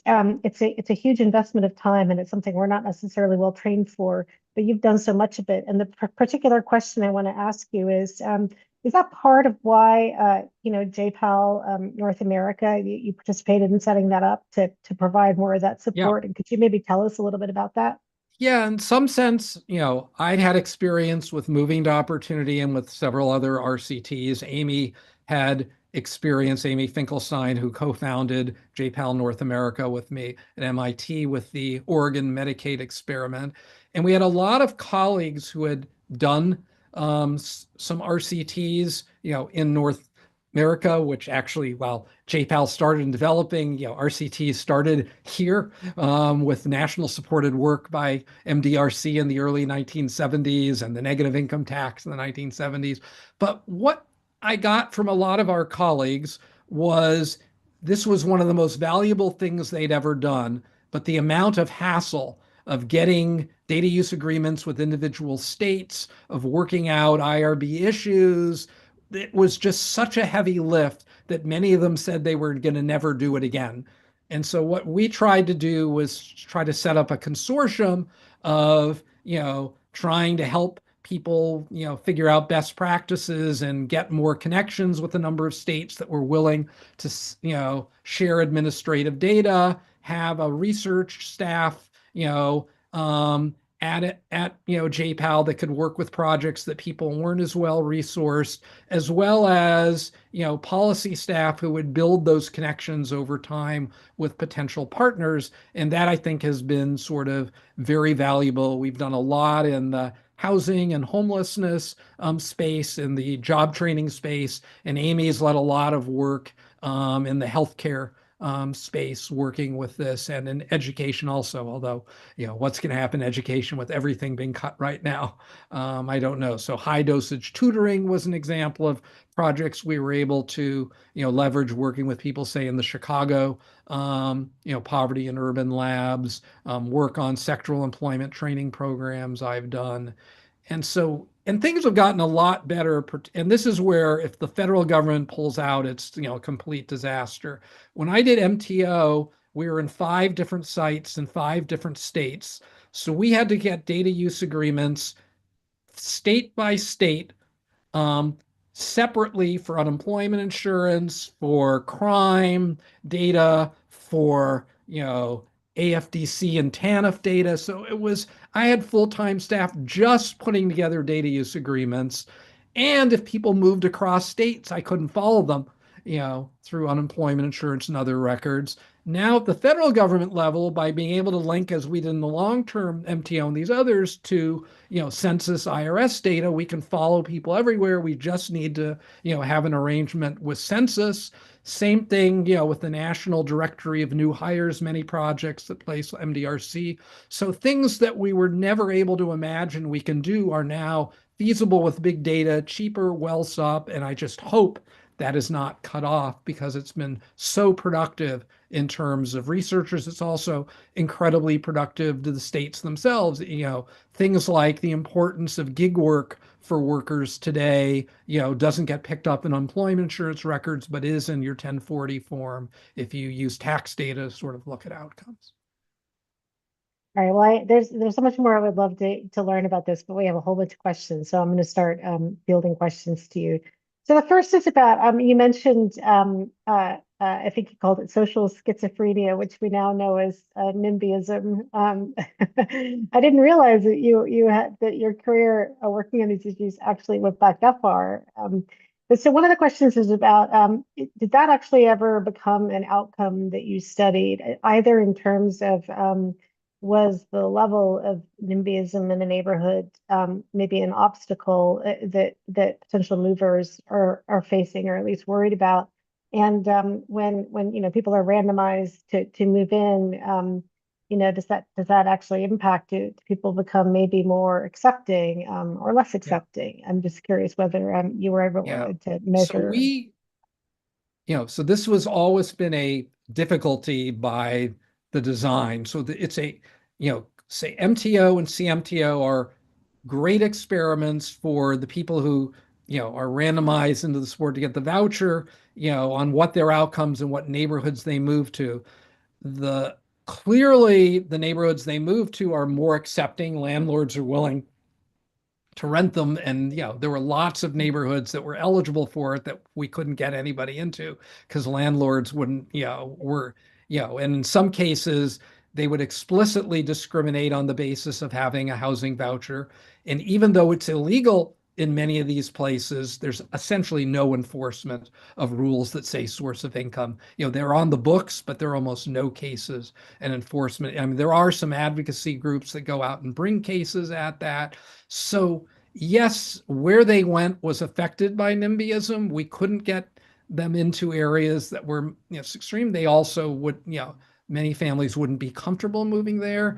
a huge investment of time, and it's something we're not necessarily well trained for, but you've done so much of it. And the particular question I want to ask you is that part of why JPAL North America, you participated in setting that up to provide more of that support? Yeah. And could you maybe tell us a little bit about that? Yeah, in some sense, I'd had experience with Moving to Opportunity and with several other RCTs. Amy had experience, Amy Finkelstein, who co-founded JPAL North America with me at MIT with the Oregon Medicaid experiment. And we had a lot of colleagues who had done some RCTs, in North America, which actually, while JPAL started in developing, RCTs started here with national supported work by MDRC in the early 1970s and the negative income tax in the 1970s. But what I got from a lot of our colleagues was this was one of the most valuable things they'd ever done, but the amount of hassle of getting data use agreements with individual states, of working out IRB issues, it was just such a heavy lift that many of them said they were going to never do it again. And so what we tried to do was try to set up a consortium of, trying to help people, figure out best practices and get more connections with a number of states that were willing to, share administrative data, have a research staff, at JPAL that could work with projects that people weren't as well resourced, as well as policy staff who would build those connections over time with potential partners. And that, I think, has been sort of very valuable. We've done a lot in the housing and homelessness space, in the job training space, and Amy's led a lot of work in the healthcare space working with this, and in education also, although what's going to happen in education with everything being cut right now, I don't know. So high dosage tutoring was an example of projects we were able to leverage, working with people, say, in the Chicago poverty and urban labs, work on sectoral employment training programs I've done. And things have gotten a lot better. And this is where, if the federal government pulls out, it's a complete disaster. When I did MTO, we were in 5 different sites in 5 different states. So we had to get data use agreements state by state, separately, for unemployment insurance, for crime data, for AFDC and TANF data. So I had full-time staff just putting together data use agreements. And if people moved across states, I couldn't follow them, through unemployment insurance and other records. Now at the federal government level, by being able to link, as we did in the long-term MTO and these others, to, census IRS data, we can follow people everywhere. We just need to, have an arrangement with census. Same thing, with the National Directory of New Hires, many projects that place MDRC. So things that we were never able to imagine we can do are now feasible with big data, cheaper, well sup, and I just hope that is not cut off, because it's been so productive in terms of researchers. It's also incredibly productive to the states themselves. Things like the importance of gig work for workers today, doesn't get picked up in unemployment insurance records, but is in your 1040 form if you use tax data to sort of look at outcomes. All right. Well, there's so much more I would love to learn about this, but we have a whole bunch of questions. So I'm going to start fielding questions to you. So the first is about, you mentioned, I think you called it social schizophrenia, which we now know as NIMBYism. I didn't realize that you had that your career working on these issues actually went back that far. But so one of the questions is about, did that actually ever become an outcome that you studied, either in terms of was the level of NIMBYism in a neighborhood maybe an obstacle that potential movers are facing, or at least worried about? And when people are randomized to move in, does that actually impact it? Do people become maybe more accepting or less accepting? I'm just curious whether you were able to measure. So this was always been a difficulty by the design. So it's a, say MTO and CMTO are great experiments for the people who, are randomized into the sport to get the voucher, on what their outcomes and what neighborhoods they move to. Clearly the neighborhoods they move to are more accepting. Landlords are willing to rent them. And, there were lots of neighborhoods that were eligible for it that we couldn't get anybody into because landlords wouldn't, and in some cases, they would explicitly discriminate on the basis of having a housing voucher. And even though it's illegal in many of these places, there's essentially no enforcement of rules that say source of income. They're on the books, but there are almost no cases and enforcement. I mean, there are some advocacy groups that go out and bring cases at that. So, yes, where they went was affected by NIMBYism. We couldn't get them into areas that were, extreme. They also would, many families wouldn't be comfortable moving there.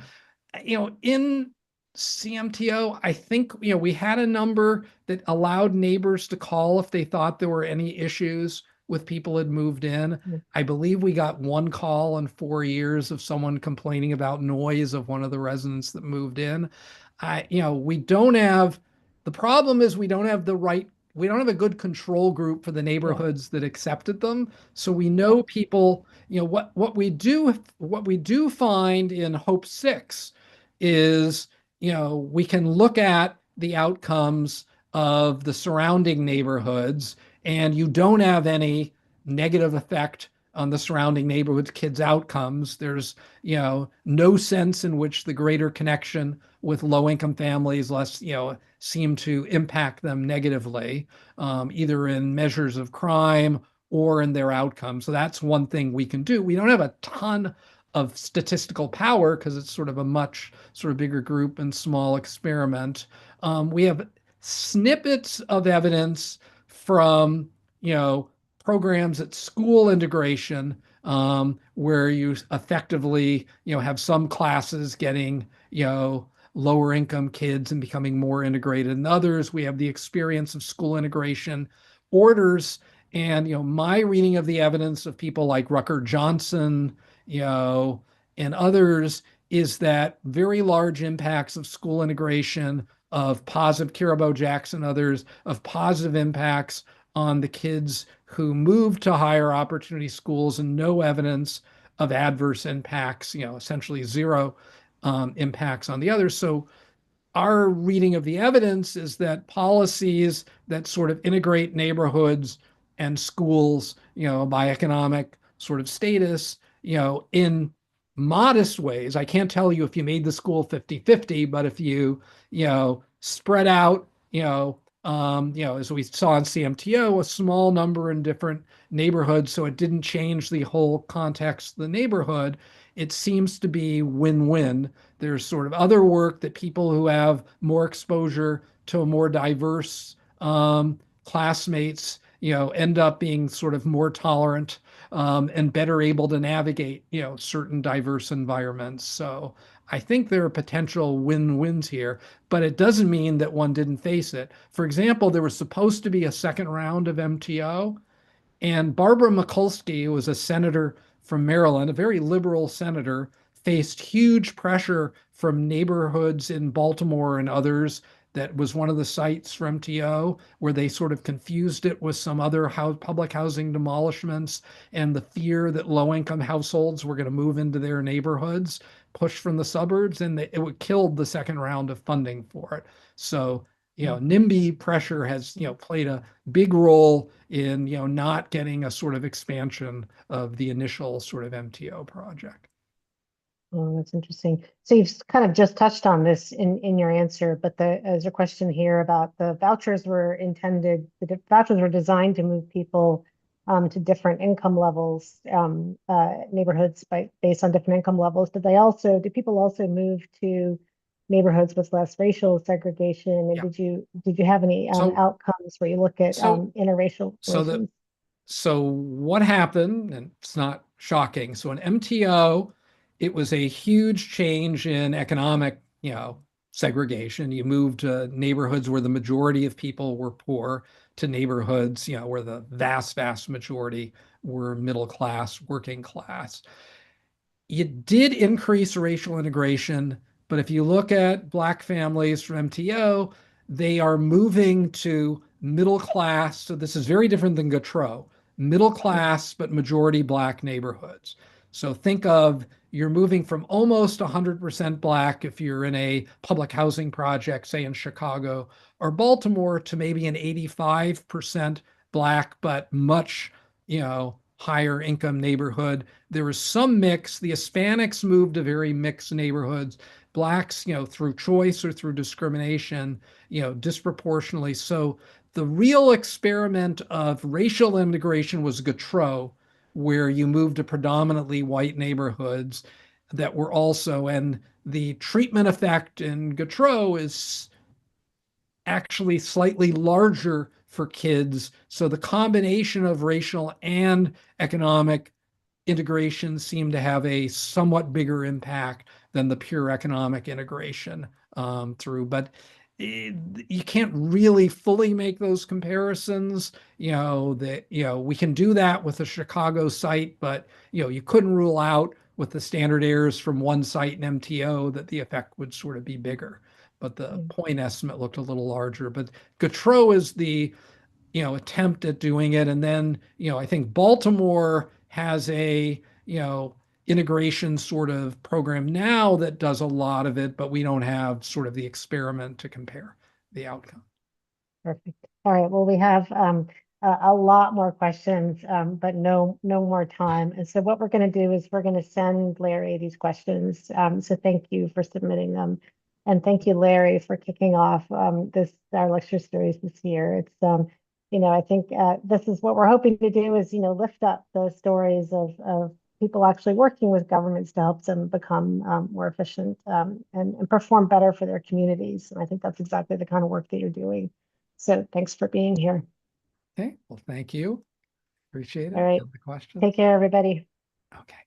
In CMTO, I think, we had a number that allowed neighbors to call if they thought there were any issues with people had moved in. I believe we got one call in 4 years of someone complaining about noise of one of the residents that moved in. We don't have, the problem is we don't have we don't have a good control group for the neighborhoods that accepted them. So we know people, what we do find in Hope 6 is, we can look at the outcomes of the surrounding neighborhoods, and you don't have any negative effect on the surrounding neighborhoods kids' outcomes. There's, no sense in which the greater connection with low-income families less, seem to impact them negatively, either in measures of crime or in their outcomes. So that's one thing we can do. We don't have a ton of statistical power because it's sort of a much sort of bigger group and small experiment. We have snippets of evidence from, programs at school integration, where you effectively, have some classes getting, lower income kids and becoming more integrated than others. We have the experience of school integration orders. And, my reading of the evidence of people like Rucker Johnson, and others is that very large impacts of school integration, of positive, Kirabo Jackson, others, of positive impacts on the kids who moved to higher opportunity schools, and no evidence of adverse impacts, essentially zero impacts on the others. So our reading of the evidence is that policies that sort of integrate neighborhoods and schools, by economic sort of status, in modest ways. I can't tell you if you made the school 50-50, but if you, spread out, as we saw in CMTO, a small number in different neighborhoods, so it didn't change the whole context of the neighborhood, it seems to be win-win. There's sort of other work that people who have more exposure to a more diverse classmates, end up being sort of more tolerant and better able to navigate, certain diverse environments. So I think there are potential win-wins here, but it doesn't mean that one didn't face it. For example, there was supposed to be a second round of MTO, and Barbara Mikulski, who was a senator from Maryland, a very liberal senator, faced huge pressure from neighborhoods in Baltimore and others. That was one of the sites for MTO, where they sort of confused it with some other public housing demolishments, and the fear that low-income households were going to move into their neighborhoods, pushed from the suburbs, and it would kill the second round of funding for it. So, NIMBY pressure has, played a big role in, not getting a sort of expansion of the initial sort of MTO project. Oh, that's interesting. So you've kind of just touched on this in your answer, but there's a question here about the vouchers were designed to move people to different income levels, neighborhoods based on different income levels. Did people also move to neighborhoods with less racial segregation? And Yeah. did you have any outcomes where you look at interracial relations? So what happened, and it's not shocking. So in MTO, it was a huge change in economic, segregation. You moved to neighborhoods where the majority of people were poor to neighborhoods, where the vast, vast majority were middle class, working class. It did increase racial integration, but if you look at Black families from MTO, they are moving to middle class. So this is very different than Gautreaux, middle class, but majority Black neighborhoods. So think of, you're moving from almost 100% Black if you're in a public housing project, say in Chicago or Baltimore, to maybe an 85% Black, but much, higher income neighborhood. There was some mix. The Hispanics moved to very mixed neighborhoods. Blacks, through choice or through discrimination, disproportionately. So the real experiment of racial integration was Gautreaux, where you moved to predominantly white neighborhoods that were also, and the treatment effect in Gautreaux is actually slightly larger for kids. So the combination of racial and economic integration seem to have a somewhat bigger impact than the pure economic integration through. But you can't really fully make those comparisons. We can do that with the Chicago site, but you couldn't rule out with the standard errors from one site in MTO that the effect would sort of be bigger. But the point estimate looked a little larger. But Gautreaux is the attempt at doing it. And then, I think Baltimore has a, integration sort of program now that does a lot of it, but we don't have sort of the experiment to compare the outcome. Perfect. All right. Well, we have a lot more questions, but no more time. And so what we're going to do is we're going to send Larry these questions. So thank you for submitting them. And thank you, Larry, for kicking off our lecture series this year. It's I think this is what we're hoping to do is, lift up the stories of people actually working with governments to help them become more efficient and perform better for their communities. And I think that's exactly the kind of work that you're doing. So thanks for being here. Okay, well, thank you. Appreciate it. All right. The question. Take care, everybody. Okay.